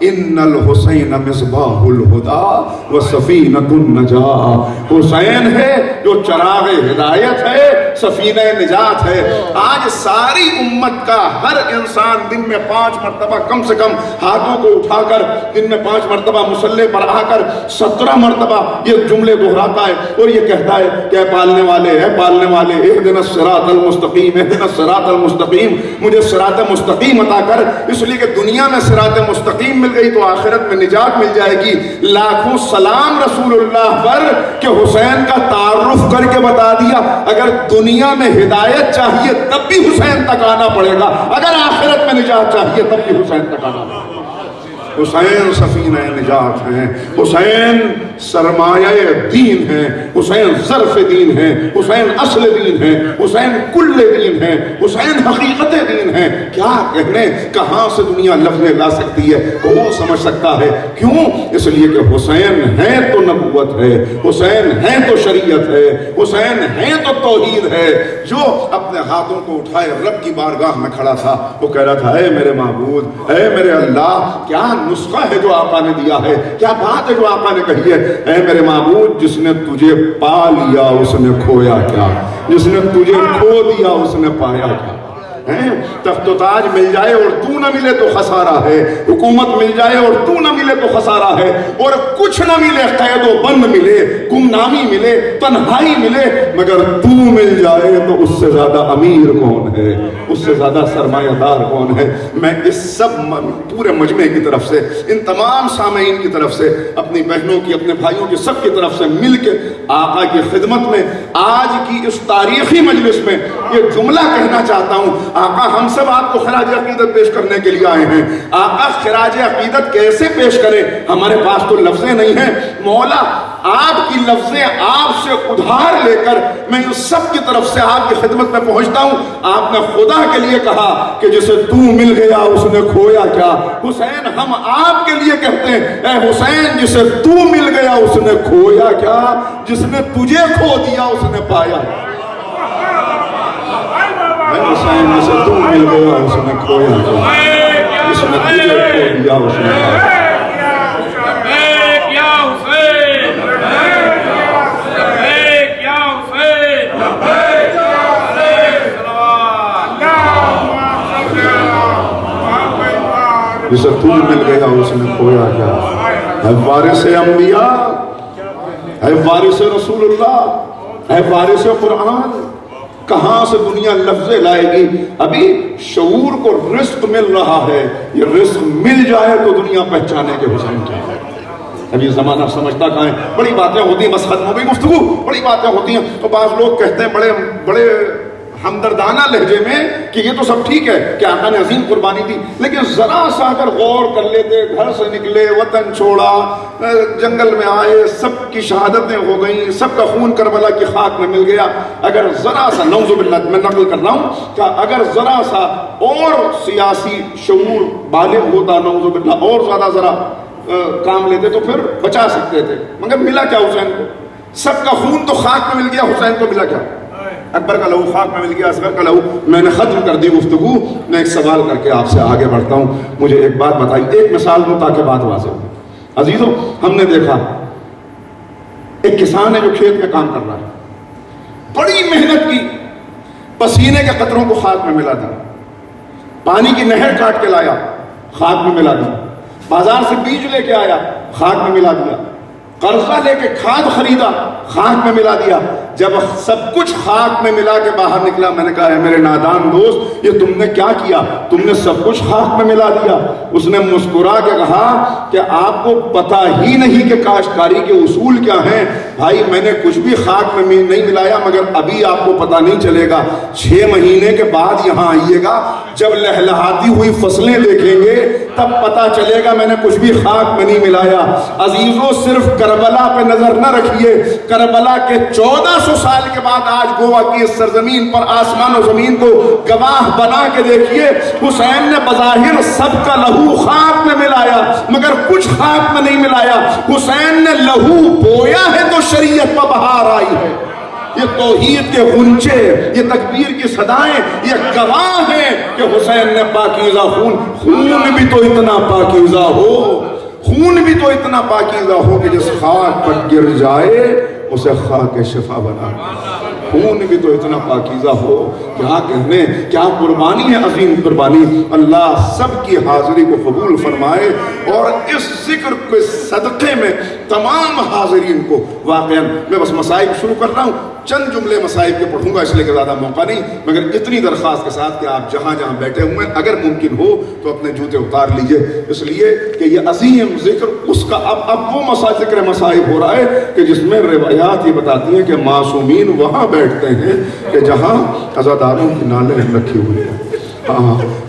Speaker 4: ان الحسین مصباح الہدی و سفینۃ النجاۃ. حسین ہے جو چراغ ہدایت ہے, سفینہ نجات ہے. آج ساری امت کا ہر انسان دن میں 5 مرتبہ کم سے کم ہاتھوں کو اٹھا کر دن میں 5 مرتبہ مصلی پر آ کر 17 مرتبہ یہ جملے دہراتا ہے, اور یہ کہتا ہے کہ اے پالنے والے, اے پالنے والے, اہدنا الصراط المستقیم, اہدنا الصراط المستقیم, مجھے صراط مستقیم عطا کر. اس لیے کہ دنیا میں صراط مستقیم مل گئی تو آخرت میں نجات مل جائے گی. لاکھوں سلام رسول اللہ پر کہ حسین کا تعارف کر کے بتا دیا. اگر دنیا میں ہدایت چاہیے تب بھی حسین تک آنا پڑے گا, اگر آخرت میں نجات چاہیے تب بھی حسین تک آنا پڑے گا. حسین سفینہ نجات ہیں, حسین سرمایہ دین ہیں, حسین ظرف دین ہیں, حسین اصل دین ہیں, حسین کل دین ہیں, حسین حقیقت دین ہیں. کیا کہنے, کہاں سے دنیا لفظیں لا سکتی ہے, کون سمجھ سکتا ہے. کیوں, اس لیے کہ حسین ہے تو نبوت ہے, حسین ہے تو شریعت ہے, حسین ہے تو توحید ہے. جو اپنے ہاتھوں کو اٹھائے رب کی بارگاہ میں کھڑا تھا, وہ کہہ رہا تھا اے میرے معبود, اے میرے اللہ, کیا نسخہ ہے جو آقا نے دیا ہے, کیا بات ہے جو آقا نے کہی ہے. اے میرے معبود, جس نے تجھے پا لیا اس نے کھویا کیا, جس نے تجھے کھو دیا اس نے پایا کیا. تخت و تاج مل جائے اور تو نہ ملے تو خسارہ ہے, حکومت مل جائے اور تو نہ ملے تو خسارہ ہے, اور کچھ نہ ملے, قید و بند ملے, گمنامی ملے, تنہائی ملے, مگر تو مل جائے تو اس سے زیادہ امیر کون ہے, اس سے زیادہ سرمایہ دار کون ہے. میں اس سب پورے مجمع کی طرف سے, ان تمام سامعین کی طرف سے, اپنی بہنوں کی, اپنے بھائیوں کی, سب کی طرف سے مل کے آقا کی خدمت میں آج کی اس تاریخی مجلس میں یہ جملہ کہنا چاہتا ہوں. آقا ہم سب آپ کو خراج عقیدت پیش کرنے کے لیے آئے ہیں. آقا خراج عقیدت کیسے پیش کریں, ہمارے پاس تو لفظیں نہیں ہیں. مولا آپ کی لفظیں آپ سے ادھار لے کر میں ان سب کی طرف سے آپ کی خدمت میں پہنچتا ہوں. آپ نے خدا کے لیے کہا کہ جسے تو مل گیا اس نے کھویا کیا. حسین ہم آپ کے لیے کہتے ہیں, اے حسین جسے تو مل گیا اس نے کھویا کیا, جس نے تجھے کھو دیا اس نے پایا. حسین جسے تو مل گیا اس نے کھویا کیا, جس نے تجھے کھو دیا اس نے پایا. جسے تو مل گیا اس نے کھویا کیا. اے وارث انبیاء, اے وارث رسول اللہ, اے وارث قرآن, کہاں سے دنیا لفظیں لائے گی. ابھی شعور کو رزق مل رہا ہے, یہ رزق مل جائے تو دنیا پہچانے کے حسین کیا ہے. ابھی زمانہ سمجھتا کہاں ہے, بڑی باتیں ہوتی ہیں, بس ختم ہو گئی گفتگو, بڑی باتیں ہوتی ہیں. تو بعض لوگ کہتے ہیں بڑے ہمدردانہ لہجے میں کہ یہ تو سب ٹھیک ہے کہ آقا نے عظیم قربانی دی، لیکن ذرا سا اگر غور کر لیتے، گھر سے نکلے، وطن چھوڑا، جنگل میں آئے، سب کی شہادتیں ہو گئیں، سب کا خون کربلا کی خاک میں مل گیا، اگر ذرا سا، نعوذ باللہ میں نقل کر رہا ہوں کہ اگر ذرا سا اور سیاسی شعور بالغ ہوتا، نعوذ باللہ اور زیادہ ذرا کام لیتے تو پھر بچا سکتے تھے، مگر ملا کیا حسین کو؟ سب کا خون تو خاک میں مل گیا، حسین کو ملا کیا؟ اکبر کا لہو خاک میں مل گیا، اصغر کا لہو۔ میں نے ختم کر دی گفتگو، میں ایک سوال کر کے آپ سے آگے بڑھتا ہوں، مجھے ایک بات بتائیے، ایک مثال دوں تاکہ بات واضح ہو۔ عزیزوں، ہم نے دیکھا ایک کسان ہے جو کھیت میں کام کر رہا ہے، بڑی محنت کی، پسینے کے قطروں کو خاک میں ملا دیا، پانی کی نہر کاٹ کے لایا، خاک میں ملا دیا، بازار سے بیج لے کے آیا، خاک میں ملا دیا، قرضہ لے کے کھاد خریدا، خاک میں ملا دیا۔ جب سب کچھ خاک میں ملا کے باہر نکلا، میں نے کہا ہے میرے نادان دوست، یہ تم نے کیا کیا؟ تم نے سب کچھ خاک میں ملا دیا۔ اس نے مسکرا کے کہا کہ آپ کو پتہ ہی نہیں کہ کاشتکاری کے اصول کیا ہیں۔ بھائی میں نے کچھ بھی خاک میں نہیں ملایا، مگر ابھی آپ کو پتہ نہیں چلے گا، 6 مہینے کے بعد یہاں آئیے گا، جب لہلہاتی ہوئی فصلیں دیکھیں گے تب پتہ چلے گا میں نے کچھ بھی خاک میں نہیں ملایا۔ عزیزوں، صرف کربلا پہ نظر نہ رکھیے، کربلا کے 1400 سال کے بعد آج گوا کی اس سرزمین پر آسمان و زمین کو گواہ بنا کے دیکھیے، حسین نے بظاہر سب کا لہو خاک میں ملایا مگر کچھ خاک میں نہیں ملایا۔ حسین نے لہو بویا ہے تو شریعت پر بہار آئی ہے۔ یہ توحید کے غنچے، یہ تکبیر کی صدائیں، یہ گواہ ہیں کہ حسین نے پاکیزہ خون بھی تو اتنا پاکیزہ ہو، خون بھی تو اتنا پاکیزہ ہو کہ جس خاک پر گر جائے اسے خاک شفا بنا، خون بھی تو اتنا پاکیزہ ہو۔ کیا کہنے، کیا قربانی ہے، عظیم قربانی۔ اللہ سب کی حاضری کو قبول فرمائے اور اس ذکر کے صدقے میں تمام حاضرین کو واقعاً، میں بس مصائب شروع کر رہا ہوں، چند جملے مصائب کے پڑھوں گا اس لیے کہ زیادہ موقع نہیں، مگر اتنی درخواست کے ساتھ کہ آپ جہاں جہاں بیٹھے ہوئے ہیں اگر ممکن ہو تو اپنے جوتے اتار لیجئے، اس لیے کہ یہ عظیم ذکر اس کا اب وہ ذکر مصائب ہو رہا ہے کہ جس میں روایات یہ بتاتی ہیں کہ معصومین وہاں بیٹھتے ہیں کہ جہاں عزاداروں کی نالیں رکھی ہوئی ہیں۔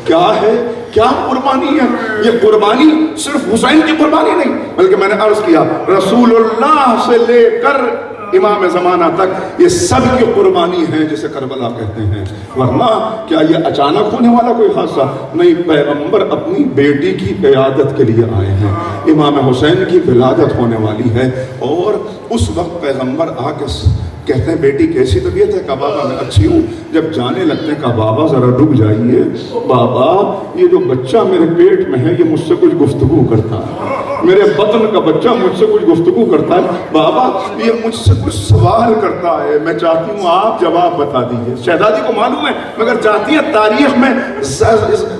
Speaker 4: کیا ہے، کیا قربانی ہے؟ یہ قربانی صرف حسین کی قربانی نہیں، بلکہ میں نے عرض کیا رسول اللہ سے لے کر امام زمانہ تک یہ سب کی قربانی ہے جسے کربلا کہتے ہیں۔ ورنہ کیا یہ اچانک ہونے والا کوئی حادثہ نہیں، پیغمبر اپنی بیٹی کی قیادت کے لیے آئے ہیں، امام حسین کی ولادت ہونے والی ہے، اور اس وقت پیغمبر آ کے کہتے ہیں بیٹی کیسی طبیعت ہے؟ کہا بابا میں اچھی ہوں۔ جب جانے لگتے ہیں کہا بابا ذرا رک جائیے، بابا یہ جو بچہ میرے پیٹ میں ہے یہ مجھ سے کچھ گفتگو کرتا ہے، میرے بطن کا بچہ مجھ سے کچھ گفتگو کرتا ہے، بابا یہ مجھ سے کچھ سوال کرتا ہے، میں چاہتی ہوں آپ جواب بتا دیجئے۔ شہزادی کو معلوم ہے مگر چاہتی ہے تاریخ میں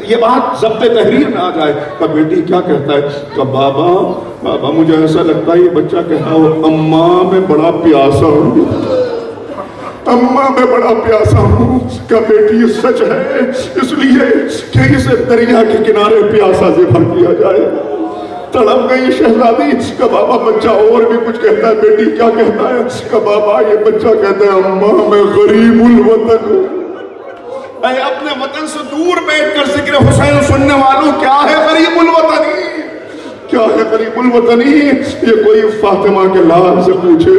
Speaker 4: یہ بات ضبط تحریر میں آ جائے۔ کہا بیٹی کیا کہتا ہے؟ کہا بابا مجھے ایسا لگتا ہے یہ بچہ کہتا ہو اماں میں بڑا پیاسا ہوں، اماں میں بڑا پیاسا ہوں۔ کہا بیٹی یہ سچ ہے، اس لیے کہ اسے دریا کے کنارے پیاسا سے بھر دیا جائے۔ تڑپ گئی شہزادی۔ کہا بابا بچہ اور بھی کچھ کہتا ہے، بیٹی کیا کہتا ہے؟ کہا بابا یہ بچہ کہتا ہے اماں میں غریب الوطن ہوں۔ اے اپنے وطن سے دور بیٹھ کر ذکر حسین سننے والوں، کیا ہے غریب الوطنی؟ کیا ہے غریب الوطنی؟ یہ کوئی فاطمہ کے لال سے پوچھے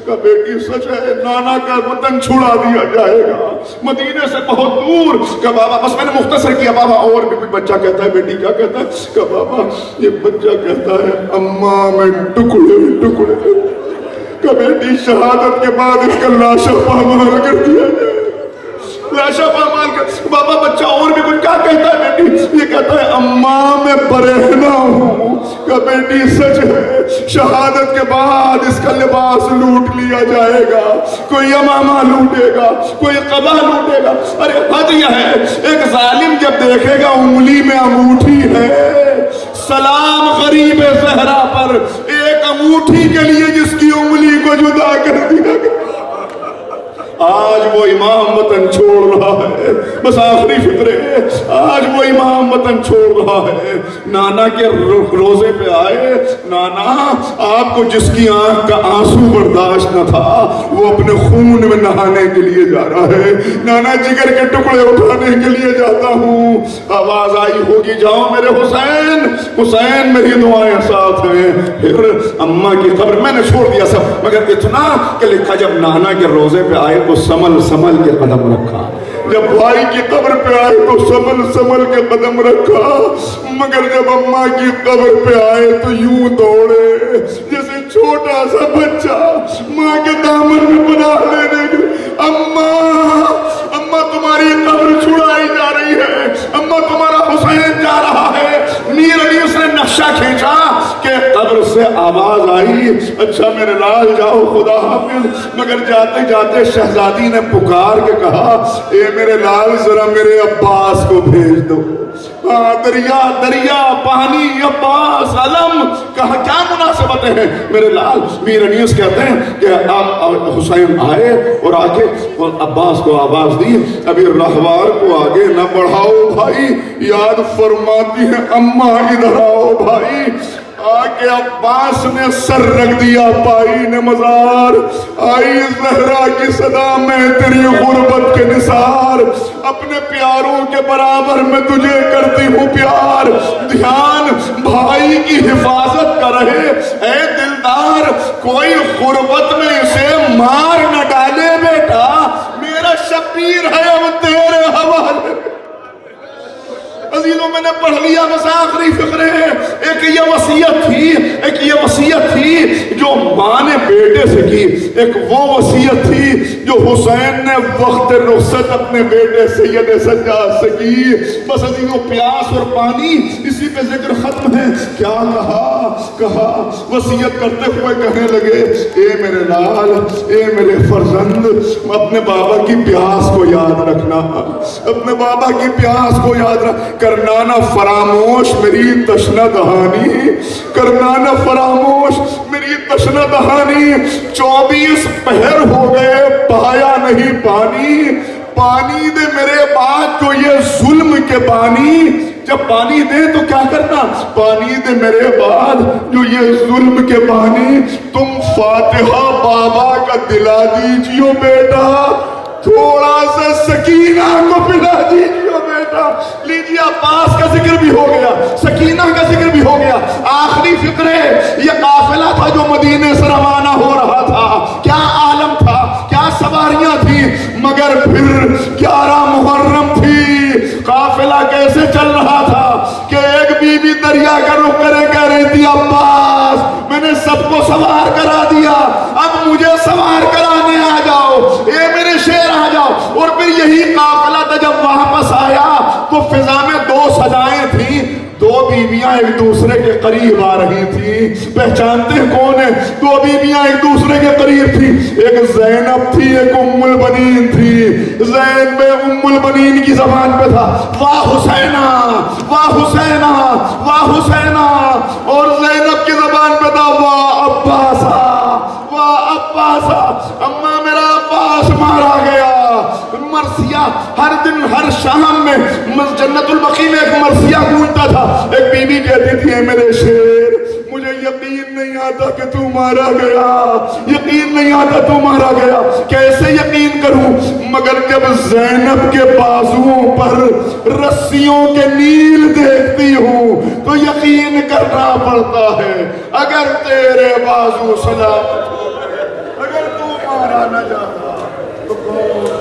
Speaker 4: کہ بیٹی سچ ہے نانا کا وطن چھڑا دیا جائے گا مدینے سے بہت دور؟ کہ بابا بس میں نے مختصر کیا، بابا اور بھی کوئی بچہ کہتا ہے، بیٹی کیا کہتا ہے؟ کہ بابا یہ بچہ کہتا ہے اماں میں ٹکڑے ٹکڑے۔ کہ بیٹی شہادت کے بعد اس کا لاشا پامال کر دیا جائے، لاشا پامال کر۔ بابا بچہ اور بھی کچھ کیا کہتا ہے بیٹی؟ یہ کہتا ہے اماں میں برہنہ ہوں۔ کہ بیٹی سچ ہے شہادت کے بعد اس کا لباس لوٹ لیا جائے گا، کوئی امامہ لوٹے گا، کوئی قبا لوٹے گا۔ ارے حد یہ ہے، ایک ظالم جب دیکھے گا انگلی میں انگوٹھی ہے، سلام غریب زہرا پر، ایک انگوٹھی کے لیے جس کی انگلی کو جدا کر دیا گیا۔ آج وہ امام وطن چھوڑ رہا ہے، بس آخری فکر ہے، آج وہ امام وطن چھوڑ رہا ہے۔ نانا کے روزے پہ آئے، نانا آپ کو جس کی آنکھ کا آنسو برداشت نہ تھا وہ اپنے خون میں نہانے کے لیے جا رہا ہے۔ نانا جگر کے ٹکڑے اٹھانے کے لیے جاتا ہوں۔ آواز آئی ہوگی جاؤ میرے حسین، حسین میری دعائیں ساتھ ہیں۔ پھر اماں کی قبر میں نے چھوڑ دیا سب، مگر اتنا کہ لکھا جب نانا کے روزے پہ آئے تو سمل سمل کے قدم رکھا، جب بھائی کی قبر پہ آئے تو سمل سمل کے قدم رکھا، مگر جب اماں کی قبر پہ آئے تو یوں دوڑے جیسے چھوٹا سا بچہ ماں کے دامن میں پناہ لینے کے۔ اماں تمہاری قبر چھڑائی جا رہی ہے، اماں تمہارا حسین جا رہا ہے۔ میر علی اس نے نقشہ کھینچا کہ قبر سے آواز آئی، اچھا میرے لال جاؤ خدا حافظ، مگر جاتے جاتے شہزادی نے پکار کے کہا اے میرے لال ذرا میرے عباس کو بھیج دو۔ دریا دریا پانی عباس علم، کہا کیا مناسبتیں ہیں میرے لال؟ میر انیس کہتے ہیں کہ حسین آئے اور آگے عباس کو آواز دی، ابھی رہوار کو آگے نہ بڑھاؤ بھائی، یاد فرماتی ہے اماں ادھر آؤ بھائی۔ آگے عباس نے سر رکھ دیا پائی نے مزار، آئی زہرا کی صدا میں تیری غربت کے نثار، اپنے پیاروں کے برابر میں تجھے کرتی ہوں پیار، دھیان بھائی کی حفاظت کا رہے اے دلدار، کوئی غربت میں اسے مار نہ ڈالے بیٹا، میرا شبیر ہے اب تیرے حوالے۔ عزیزوں میں نے پڑھ لیا، بس آخری فکر ہے۔ ایک یہ وصیت تھی جو ماں نے بیٹے سے کی، ایک وہ وصیت تھی جو حسین نے وقت رخصت اپنے بیٹے سید سجاد سے کی۔ بس عزیزوں پیاس اور پانی اسی پہ ذکر ختم ہے۔ کیا کہا وصیت کرتے ہوئے کہنے لگے اے میرے لال، اے میرے فرزند، اپنے بابا کی پیاس کو یاد رکھنا، اپنے بابا کی پیاس کو یاد رکھ، کرنا نہ فراموش میری تشنہ دہانی، کرنا نہ فراموش میری تشنہ دہانی، 24 پہر ہو گئے پایا نہیں پانی دے میرے بعد جو یہ ظلم کے بانی، جب پانی دے تو کیا کرنا، پانی دے میرے بعد جو یہ ظلم کے بانی، تم فاتحہ بابا کا دلا دیجیو بیٹا، تھوڑا سا سکینہ کو پلا دیجیو بیٹا۔ لیجیے عباس کا ذکر بھی ہو گیا، سکینہ کا ذکر بھی ہو گیا۔ آخری فکر ہے یہ قافلہ تھا جو مدینے سے روانہ ہو رہا تھا، کیا عالم تھا، کیا سواریاں تھی، مگر پھر 11 محرم تھی، قافلہ کیسے چل رہا تھا کہ ایک بی بی دریا کا رخ کرے کہہ رہی تھی عباس میں نے سب کو سوار کرا دیا، اب مجھے سوار کرانے آ جاؤ، اے میرے شیر آ جاؤ۔ اور پھر یہی قافلہ تھا جب واپس آیا تو فضا میں 2 سزائیں تھیں، 2 بیویاں ایک دوسرے کے قریب آ رہی تھیں، پہچانتے ہیں کون ہیں؟ 2 بیویاں ایک دوسرے کے قریب تھیں، ایک زینب تھی ایک ام البنین تھی۔ زینب ام البنین کی زبان پہ تھا واہ حسینہ واہ حسینہ واہ حسینہ، اور زینب کی زبان پہ تھا واہ عباسہ واہ عباسہ، اماں میرا عباس مارا گیا۔ مرثیہ ہر دن ہر شام میں جنت البقیع میں ایک مرثیہ گونجتا تھا، ایک بی بی کہتی تھی اے میرے شیر مجھے یقین نہیں آتا کہ تو مارا گیا، یقین نہیں آتا تو مارا گیا، کیسے یقین کروں، مگر جب زینب کے بازوؤں پر رسیوں کے نیل دیکھتی ہوں تو یقین کرنا پڑتا ہے، اگر تیرے بازو سلامت ہو گئے، اگر تو مارا نہ جاتا تو کون